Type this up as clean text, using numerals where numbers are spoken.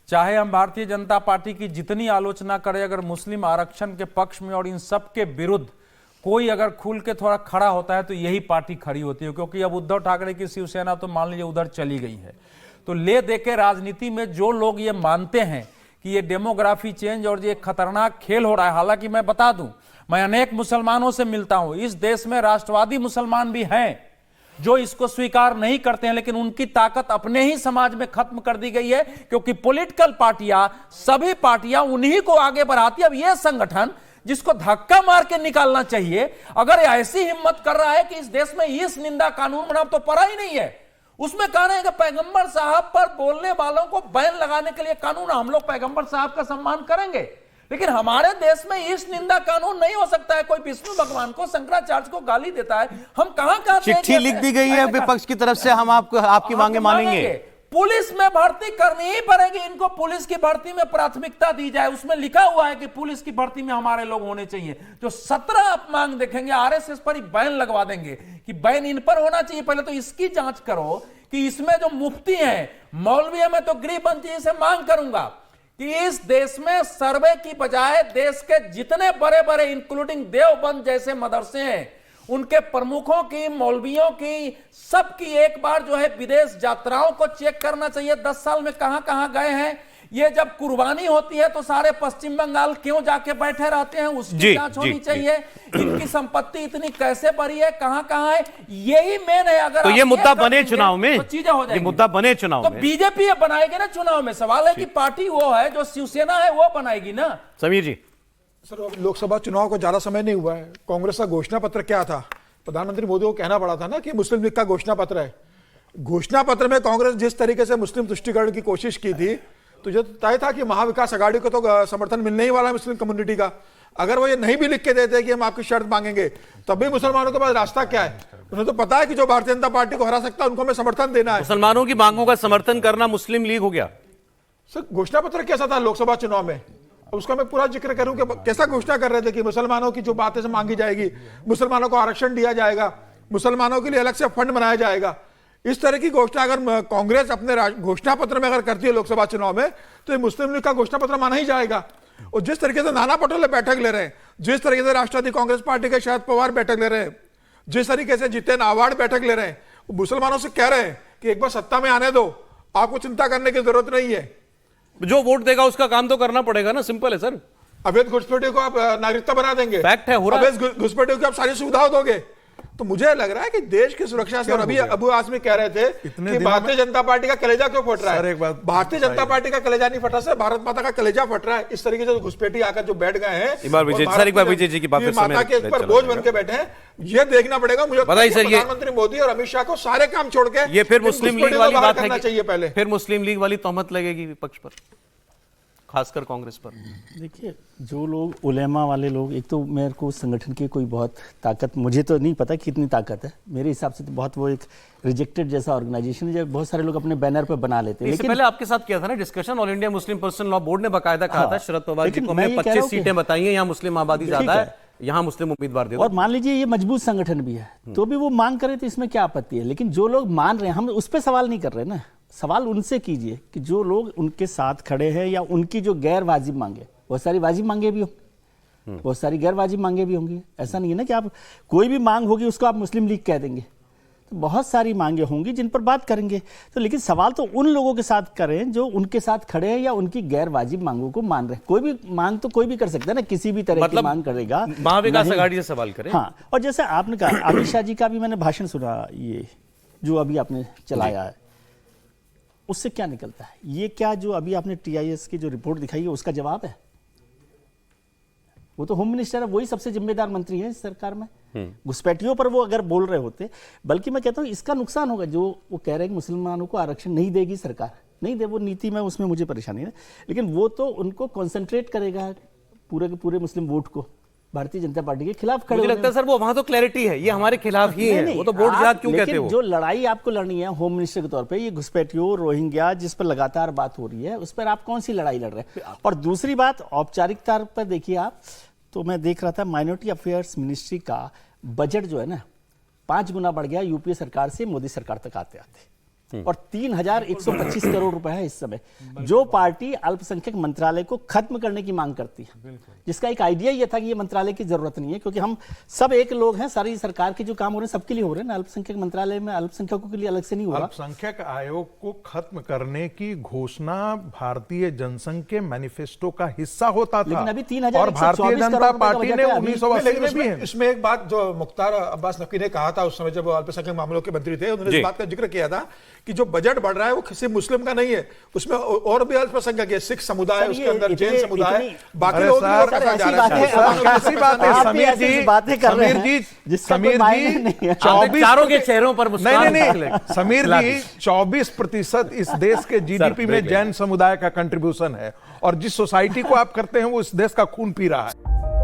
चाहे हम भारतीय जनता पार्टी की जितनी आलोचना करें, अगर मुस्लिम आरक्षण के पक्ष में और इन सब के विरुद्ध कोई अगर खुल के थोड़ा खड़ा होता है तो यही पार्टी खड़ी होती है, क्योंकि अब उद्धव ठाकरे की शिवसेना तो मान लीजिए उधर चली गई है। तो ले दे के राजनीति में जो लोग ये मानते हैं कि ये डेमोग्राफी चेंज और ये खतरनाक खेल हो रहा है, हालांकि मैं बता दूं, मैं अनेक मुसलमानों से मिलता हूं, इस देश में राष्ट्रवादी मुसलमान भी हैं जो इसको स्वीकार नहीं करते हैं, लेकिन उनकी ताकत अपने ही समाज में खत्म कर दी गई है, क्योंकि पॉलिटिकल पार्टियां, सभी पार्टियां उन्हीं को आगे बढ़ाती है। अब यह संगठन जिसको धक्का मार के निकालना चाहिए, अगर ऐसी हिम्मत कर रहा है कि इस देश में इस निंदा कानून बना, तो पड़ा ही नहीं है। उसमें कहा है कि पैगंबर साहब पर बोलने वालों को बैन लगाने के लिए कानून, हम लोग पैगंबर साहब का सम्मान करेंगे, लेकिन हमारे देश में इस निंदा कानून नहीं हो सकता है। कोई विष्णु भगवान को, शंकराचार्य को गाली देता है, हम कहां चिट्ठी लिख दी गई है विपक्ष की तरफ से, हम आपको आपकी मांगे मानेंगे। पुलिस में भर्ती करनी ही पड़ेगी इनको, पुलिस की भर्ती में प्राथमिकता दी जाए। उसमें लिखा हुआ है कि पुलिस की भर्ती में हमारे लोग होने चाहिए। जो 17 आप मांग देखेंगे, आरएसएस पर ही बैन लगवा देंगे कि बैन इन पर होना चाहिए। पहले तो इसकी जांच करो कि इसमें जो मुफ्ती हैं, मौलवी है, मैं तो गृह मंत्री से मांग करूंगा कि इस देश में सर्वे की बजाय देश के जितने बड़े बड़े इंक्लूडिंग देवबंद जैसे मदरसे हैं, उनके प्रमुखों की, मौलवियों की, सबकी एक बार जो है विदेश यात्राओं को चेक करना चाहिए। 10 साल में कहां कहां गए हैं। ये जब कुर्बानी होती है तो सारे पश्चिम बंगाल क्यों जाके बैठे रहते हैं, उसकी जांच होनी चाहिए। इनकी संपत्ति इतनी कैसे बढ़ी है, कहां कहां है, यही मेन है। अगर तो ये मुद्दा बने चुनाव में, तो चीजें हो जाएंगी। मुद्दा बने चुनाव तो में, बीजेपी बनाएगी ना चुनाव में। सवाल है कि पार्टी वो है जो शिवसेना है, वो बनाएगी ना। समीर जी। सर, अब लोकसभा चुनाव को ज्यादा समय नहीं हुआ है। कांग्रेस का घोषणा पत्र क्या था? प्रधानमंत्री मोदी को कहना पड़ा था ना कि मुस्लिम लीग का घोषणा पत्र है। घोषणा पत्र में कांग्रेस जिस तरीके से मुस्लिम तुष्टीकरण की कोशिश की थी, तो जो तय था कि महाविकास अघाड़ी को तो समर्थन मिलने ही वाला है मुस्लिम कम्युनिटी का। अगर वो ये नहीं भी लिख के देते कि हम आपकी शर्त मांगेंगे, तब भी मुसलमानों के पास रास्ता क्या है? उन्हें तो पता है कि जो भारतीय जनता पार्टी को हरा सकता है उनको हमें समर्थन देना है। मुसलमानों की मांगों का समर्थन करना मुस्लिम लीग हो गया। सर, घोषणा पत्र कैसा था लोकसभा चुनाव में? उसका मैं पूरा जिक्र करूं कि कैसा घोषणा कर रहे थे कि मुसलमानों की जो बातें से मांगी जाएगी, मुसलमानों को आरक्षण दिया जाएगा, मुसलमानों के लिए अलग से फंड बनाया जाएगा। इस तरह की घोषणा अगर कांग्रेस अपने घोषणा पत्र में अगर करती है लोकसभा चुनाव में, तो ये मुस्लिम लीग का घोषणा पत्र माना ही जाएगा। और जिस तरीके से नाना पटोले बैठक ले रहे हैं, जिस तरीके से राष्ट्रवादी कांग्रेस पार्टी के शरद पवार बैठक ले रहे हैं, जिस तरीके से जितेन आवाड बैठक ले रहे हैं, वो मुसलमानों से कह रहे हैं कि एक बार सत्ता में आने दो, आपको चिंता करने की जरूरत नहीं है। जो वोट देगा उसका काम तो करना पड़ेगा ना, सिंपल है सर। अवैध घुसपैठियों को आप नागरिकता बना देंगे, फैक्ट है, हो रहा है। अवैध घुसपैठियों को आप सारी सुविधाएं दोगे। तो मुझे लग रहा है कि देश की सुरक्षा से, और अभी अबू आसमी कह रहे थे कि भारतीय जनता पार्टी का कलेजा क्यों फट रहा है। भारतीय जनता पार्टी का कलेजा नहीं फटा सर, भारत माता का कलेजा फट रहा है। इस तरीके से घुसपैठी आकर जो बैठ गए हैं, विजय जी की बात माता के ऊपर बोझ बन के बैठे हैं। ये देखना पड़ेगा मुझे, प्रधानमंत्री मोदी और अमित शाह को सारे काम छोड़ के ये फिर मुस्लिम लीग वाली बात है चाहिए। पहले फिर मुस्लिम लीग वाली तोहमत लगेगी विपक्ष पर, खासकर कांग्रेस पर। देखिए, जो लोग उलेमा वाले लोग, एक तो मेरे को संगठन की कोई बहुत ताकत, मुझे तो नहीं पता कितनी ताकत है, मेरे हिसाब से तो बहुत वो एक रिजेक्टेड जैसा ऑर्गेनाइजेशन है, जब बहुत सारे लोग अपने बैनर पर बना लेते हैं। लेकिन पहले आपके साथ किया था ना discussion, all India Muslim personal law board ने बकायदा कहा था शरद पवार जी को, हमें 25 सीटें बताई हैं, यहाँ मुस्लिम आबादी ज्यादा है, यहाँ मुस्लिम उम्मीदवार दे दो। और मान लीजिए ये मजबूत संगठन भी है, तो भी वो मांग करे तो इसमें क्या आपत्ति है। लेकिन जो लोग मान रहे हैं, हम उस पर सवाल नहीं कर रहे ना, सवाल उनसे कीजिए कि जो लोग उनके साथ खड़े हैं या उनकी जो गैर वाजिब मांगे, बहुत सारी वाजिब मांगे भी होंगी, बहुत सारी गैर वाजिब मांगे भी होंगी। ऐसा नहीं है ना कि आप कोई भी मांग होगी उसको आप मुस्लिम लीग कह देंगे, तो बहुत सारी मांगे होंगी जिन पर बात करेंगे। तो लेकिन सवाल तो उन लोगों के साथ करें जो उनके साथ खड़े हैं या उनकी गैर वाजिब मांगों को मान रहे हैं। कोई भी मांग तो कोई भी कर सकता है ना, किसी भी तरह की मांग करेगा, महाविकास अघाड़ी से सवाल करें। हाँ, और जैसे आपने कहा अमित शाह जी का भी मैंने भाषण सुना, ये जो अभी आपने चलाया है, उससे क्या निकलता है? ये क्या जो अभी आपने TIS की जो रिपोर्ट दिखाई है उसका जवाब है? वो तो होम मिनिस्टर है, वही सबसे जिम्मेदार मंत्री है इस सरकार में। घुसपैठियों पर वो अगर बोल रहे होते, बल्कि मैं कहता हूँ इसका नुकसान होगा। जो वो कह रहे हैं कि मुसलमानों को आरक्षण नहीं देगी सरकार, नहीं दे, वो नीति में उसमें मुझे परेशानी है, लेकिन वो तो उनको कॉन्सेंट्रेट करेगा पूरे के पूरे मुस्लिम वोट को भारतीय जनता पार्टी के खिलाफ खड़े। मुझे लगता है सर वो वहां तो क्लैरिटी है, ये हमारे खिलाफ ही है, वो तो वोट जिहाद क्यों कहते हो। जो लड़ाई आपको लड़नी है होम मिनिस्टर के तौर पे, ये घुसपैठियों, रोहिंग्या जिस पर लगातार बात हो रही है, उस पर आप कौन सी लड़ाई लड़ रहे हैं? और दूसरी बात, औपचारिकता पर देखिए आप, तो मैं देख रहा था माइनॉरिटी अफेयर्स मिनिस्ट्री का बजट जो है ना 5 गुना बढ़ गया यूपीए सरकार से मोदी सरकार तक आते आते। और 3,125 करोड़ रुपए है इस समय। जो पार्टी अल्पसंख्यक मंत्रालय को खत्म करने की मांग करती है, जिसका एक आइडिया ये था कि ये मंत्रालय की जरूरत नहीं है, क्योंकि हम सब एक लोग हैं, सारी सरकार के जो काम हो रहे हैं सबके लिए हो रहे हैं ना, अल्पसंख्यक मंत्रालय में अल्पसंख्यकों के लिए अलग से नहीं हो रहा। अल्पसंख्यक आयोग को खत्म करने की घोषणा भारतीय जनसंघ के मैनिफेस्टो का हिस्सा होता था, लेकिन अभी 3,124 और भारतीय जनता पार्टी ने 1980 में भी इसमें एक बात जो मुख्तार अब्बास नकवी ने कहा था उस समय जब वो अल्पसंख्यक मामलों के मंत्री थे, उन्होंने इस बात का जिक्र किया था कि जो बजट बढ़ रहा है वो किसी मुस्लिम का नहीं है, उसमें और भी अल्पसंख्यक है, सिख समुदाय है, उसके अंदर जैन समुदाय है, बाकी लोग भी और रखा जा रहा है। ऐसी बात है समीर जी, समीर जी 24 चारों के चेहरों पर मुस्कान नहीं समीर जी 24% इस देश के जीडीपी में जैन समुदाय का कंट्रीब्यूशन है, और जिस सोसाइटी को आप करते हैं वो इस देश का खून पी रहा है।